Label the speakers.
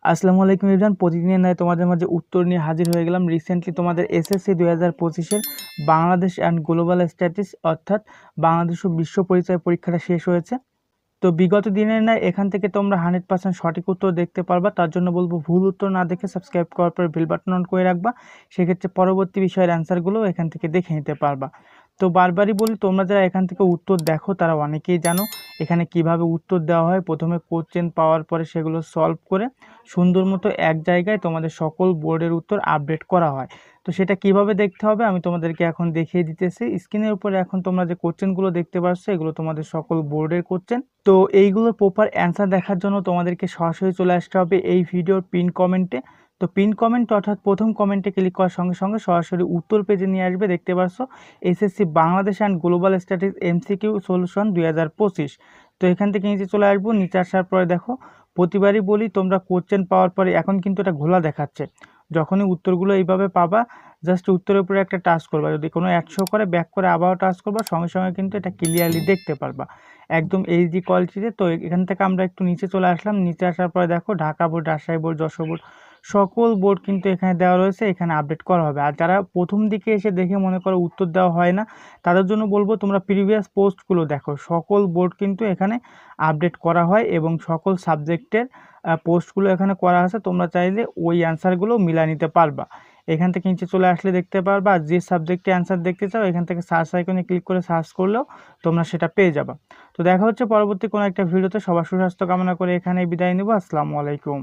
Speaker 1: আসসালামু আলাইকুম এভরিওয়ান। প্রতিদিনের ন্যায় তোমাদের মাঝে উত্তর নিয়ে হাজির হয়ে গেলাম। রিসেন্টলি তোমাদের এসএসসি 2025-এর বাংলাদেশ অ্যান্ড গ্লোবাল স্ট্যাটিস অর্থাৎ বাংলাদেশ ও বিশ্ব পরিচয় পরীক্ষাটা শেষ হয়েছে। তো বিগত দিনের ন্যায় এখান থেকে তোমরা 100% সঠিক উত্তর দেখতে পারবা। তার জন্য বলবো ভুল উত্তর না দেখে সাবস্ক্রাইব করার পর বেল বাটন অন করে রাখবা। সেক্ষেত্রে পরবর্তী বিষয়ের অ্যান্সারগুলো এখান থেকে দেখে নিতে পারবা। তো বারবারই বলি, তোমরা যারা এখান থেকে উত্তর দেখো তারা অনেকেই জানো এখানে কিভাবে উত্তর দেওয়া হয়। প্রথমে কোশ্চেন পাওয়ার পরে সেগুলো সলভ করে সুন্দর মতো এক জায়গায় তোমাদের সকল বোর্ডের উত্তর আপডেট করা হয়। তো সেটা কিভাবে দেখতে হবে আমি তোমাদেরকে এখন দেখিয়ে দিতেছি। স্ক্রিনের উপরে এখন তোমরা যে কোশ্চেনগুলো দেখতে পাচ্ছ এগুলো তোমাদের সকল বোর্ডের কোশ্চেন। তো এইগুলোর প্রপার অ্যান্সার দেখার জন্য তোমাদেরকে সরাসরি চলে আসতে হবে এই ভিডিওর পিন কমেন্টে। তো পিন কমেন্ট অর্থাৎ প্রথম কমেন্টে ক্লিক করার সঙ্গে সঙ্গে সরাসরি উত্তর পেজে নিয়ে আসবে। দেখতে পাচ্ছ SSC Bangladesh and global studies MCQ solution 2025। তো এখান থেকে নিচে চলে আসবো। নিচে আসার পরে দেখো, প্রতিবারই বলি তোমরা কোশ্চেন পাওয়ার পরে এখন কিন্তু এটা ঘোলা দেখাচ্ছে। যখনই উত্তরগুলো এইভাবে পাবা জাস্ট উত্তরের উপরে একটা টাচ করবা। যদি কোনো 100 করে ব্যাক করে আবারও টাচ করবা, সঙ্গে সঙ্গে কিন্তু এটা ক্লিয়ারলি দেখতে পারবা একদম এইচডি কোয়ালিটিতে। তো এখান থেকে আমরা একটু নিচে চলে আসলাম। নিচে আসার পরে দেখো Dhaka board, Rajshahi board, Jessore board সকল বোর্ড কিন্তু এখানে দেওয়া রয়েছে, এখানে আপডেট করা হবে। আর যারা প্রথম দিকে এসে দেখে মনে করো উত্তর দেওয়া হয় না, তাদের জন্য বলবো তোমরা প্রিভিয়াস পোস্টগুলো দেখো। সকল বোর্ড কিন্তু এখানে আপডেট করা হয় এবং সকল সাবজেক্টের পোস্টগুলো এখানে করা আছে। তোমরা চাইলে ওই অ্যান্সারগুলো মিলা নিতে পারবা। এখান থেকে নিচে চলে আসলে দেখতে পারবা। আর যে সাবজেক্টে অ্যান্সার দেখতে চাও এখান থেকে সার্চ আইকনে ক্লিক করে সার্চ করলেও তোমরা সেটা পেয়ে যাবা। তো দেখা হচ্ছে পরবর্তী কোনো একটা ভিডিওতে। সবার সুস্বাস্থ্য কামনা করে এখানেই বিদায় নেব। আসসালামু আলাইকুম।